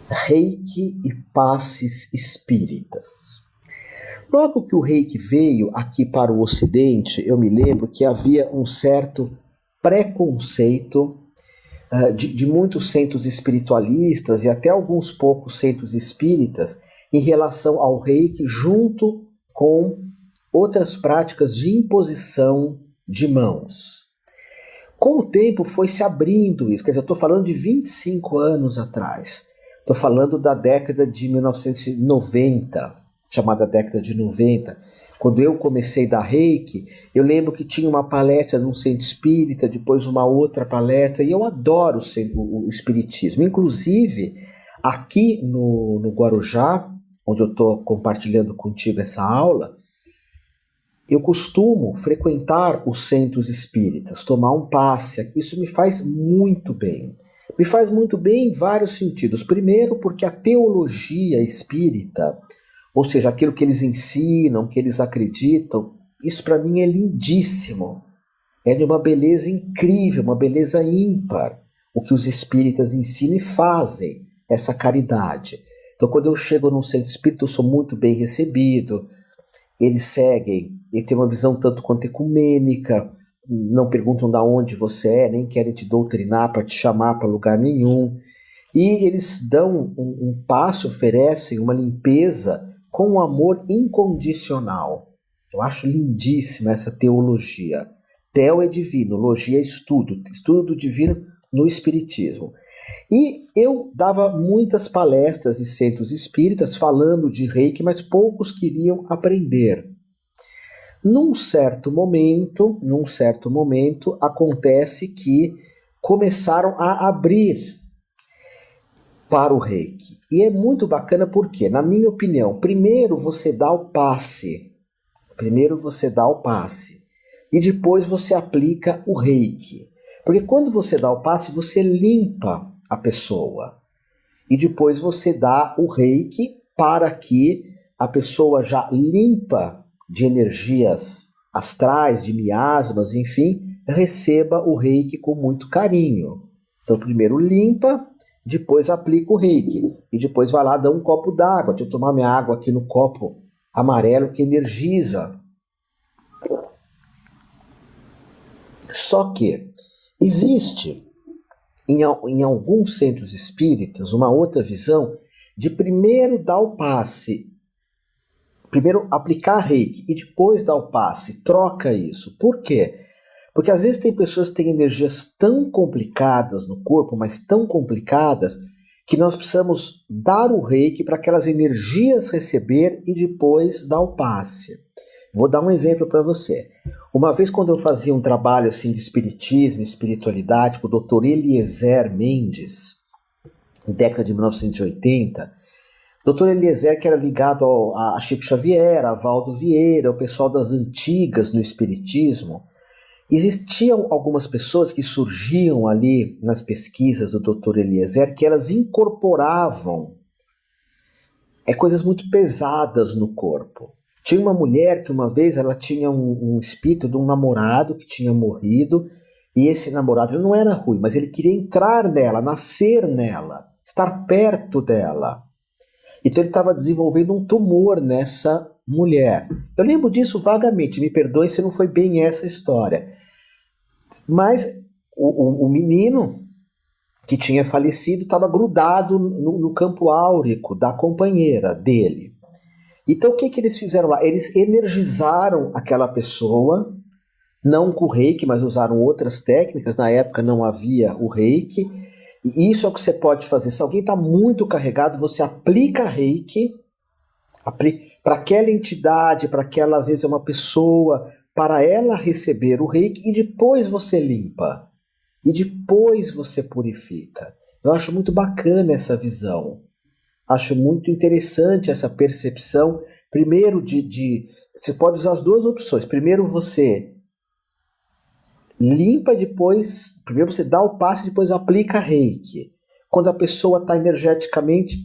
Reiki e passes espíritas. Logo que o Reiki veio aqui para o Ocidente, eu me lembro que havia um certo preconceito de muitos centros espiritualistas e até alguns poucos centros espíritas em relação ao Reiki, junto com outras práticas de imposição de mãos. Com o tempo foi se abrindo isso, quer dizer, eu estou falando de 25 anos atrás, estou falando da década de 1990, chamada década de 90, quando eu comecei a dar Reiki. Eu lembro que tinha uma palestra num centro espírita, depois uma outra palestra, e eu adoro o espiritismo. Inclusive, aqui no Guarujá, onde eu estou compartilhando contigo essa aula, eu costumo frequentar os centros espíritas, tomar um passe. Isso me faz muito bem. Me faz muito bem em vários sentidos. Primeiro, porque a teologia espírita, ou seja, aquilo que eles ensinam, que eles acreditam, isso para mim é lindíssimo. É de uma beleza incrível, uma beleza ímpar, o que os espíritas ensinam e fazem, essa caridade. Então, quando eu chego num centro espírita, eu sou muito bem recebido. Eles seguem, eles têm uma visão tanto quanto ecumênica, não perguntam de onde você é, nem querem te doutrinar para te chamar para lugar nenhum. E eles dão um passo, oferecem uma limpeza com um amor incondicional. Eu acho lindíssima essa teologia. Teo é divino, logia é estudo do divino no espiritismo. E eu dava muitas palestras em centros espíritas falando de Reiki, mas poucos queriam aprender. Num certo momento, acontece que começaram a abrir para o Reiki. E é muito bacana porque, na minha opinião, primeiro você dá o passe. E depois você aplica o Reiki. Porque quando você dá o passe, você limpa a pessoa. E depois você dá o Reiki para que a pessoa já limpa de energias astrais, de miasmas, enfim, receba o Reiki com muito carinho. Então primeiro limpa, depois aplica o Reiki. E depois vai lá dar um copo d'água. Deixa eu tomar minha água aqui no copo amarelo que energiza. Só que existe em alguns centros espíritas uma outra visão de primeiro dar o passe, primeiro aplicar Reiki e depois dar o passe. Troca isso. Por quê? Porque às vezes tem pessoas que têm energias tão complicadas no corpo, mas tão complicadas, que nós precisamos dar o Reiki para aquelas energias receber e depois dar o passe. Vou dar um exemplo para você. Uma vez, quando eu fazia um trabalho assim de espiritismo, espiritualidade, com o Dr. Eliezer Mendes, na década de 1980, Dr. Eliezer, que era ligado a Chico Xavier, a Valdo Vieira, o pessoal das antigas no espiritismo, existiam algumas pessoas que surgiam ali nas pesquisas do Dr. Eliezer, que elas incorporavam coisas muito pesadas no corpo. Tinha uma mulher que uma vez ela tinha um espírito de um namorado que tinha morrido, e esse namorado ele não era ruim, mas ele queria entrar nela, nascer nela, estar perto dela. Então ele estava desenvolvendo um tumor nessa mulher. Eu lembro disso vagamente, me perdoem se não foi bem essa história. Mas o menino que tinha falecido estava grudado no campo áurico da companheira dele. Então o que eles fizeram lá? Eles energizaram aquela pessoa, não com o Reiki, mas usaram outras técnicas. Na época não havia o Reiki. E isso é o que você pode fazer. Se alguém está muito carregado, você aplica Reiki para aquela entidade, para aquela, às vezes é uma pessoa, para ela receber o Reiki, e depois você limpa. E depois você purifica. Eu acho muito bacana essa visão. Acho muito interessante essa percepção. Primeiro você pode usar as duas opções. Primeiro você limpa, primeiro você dá o passe, depois aplica Reiki. Quando a pessoa está energeticamente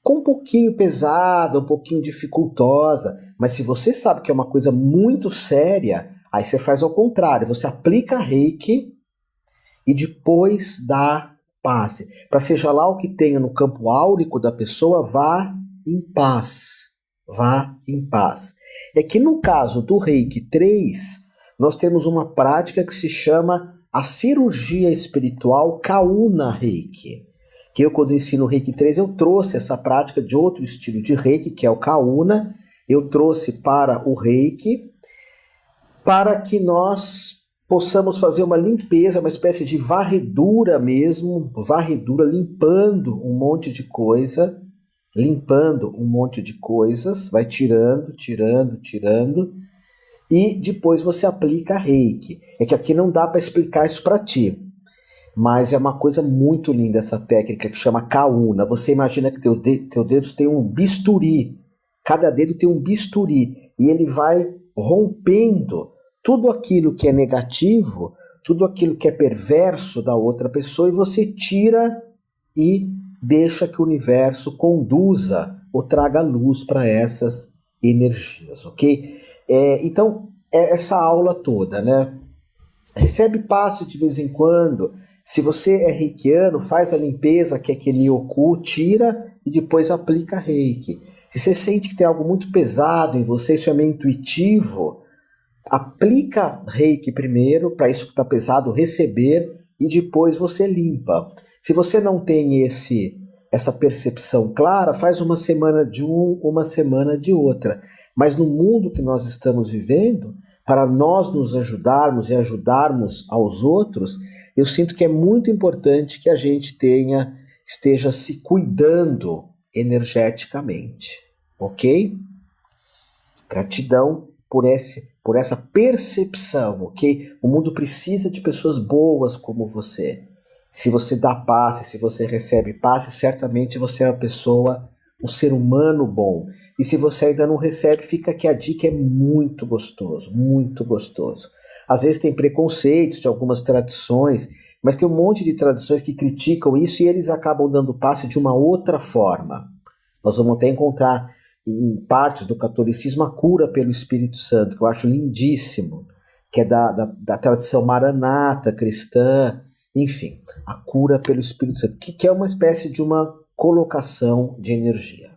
com um pouquinho pesada, um pouquinho dificultosa, mas se você sabe que é uma coisa muito séria, aí você faz ao contrário, você aplica Reiki e depois dá passe, para seja lá o que tenha no campo áurico da pessoa, vá em paz. Vá em paz. É que no caso do Reiki 3, nós temos uma prática que se chama a cirurgia espiritual Kauna Reiki. Que eu, quando ensino Reiki 3, eu trouxe essa prática de outro estilo de Reiki, que é o Kauna. Eu trouxe para o Reiki, para que nós possamos fazer uma limpeza, uma espécie de varredura mesmo, varredura, limpando um monte de coisa, vai tirando, e depois você aplica Reiki. É que aqui não dá para explicar isso para ti, mas é uma coisa muito linda essa técnica que chama Kauna. Você imagina que teu dedo tem um bisturi, cada dedo tem um bisturi, e ele vai rompendo tudo aquilo que é negativo, tudo aquilo que é perverso da outra pessoa, e você tira e deixa que o universo conduza ou traga luz para essas energias, ok? Então, é essa aula toda, né? Recebe passe de vez em quando. Se você é reikiano, faz a limpeza, que é Kenyoku, tira e depois aplica Reiki. Se você sente que tem algo muito pesado em você, isso é meio intuitivo, aplica Reiki primeiro, para isso que está pesado receber, e depois você limpa. Se você não tem essa percepção clara, faz uma semana de uma semana de outra. Mas no mundo que nós estamos vivendo, para nós nos ajudarmos e ajudarmos aos outros, eu sinto que é muito importante que a gente esteja se cuidando energeticamente, ok? Gratidão por essa percepção, ok? O mundo precisa de pessoas boas como você. Se você dá passe, se você recebe passe, certamente você é uma pessoa, um ser humano bom. E se você ainda não recebe, fica aqui a dica, é muito gostoso, muito gostoso. Às vezes tem preconceitos de algumas tradições, mas tem um monte de tradições que criticam isso e eles acabam dando passe de uma outra forma. Nós vamos até encontrar em partes do catolicismo a cura pelo Espírito Santo, que eu acho lindíssimo, que é da tradição maranata cristã, enfim, a cura pelo Espírito Santo, que é uma espécie de uma colocação de energia.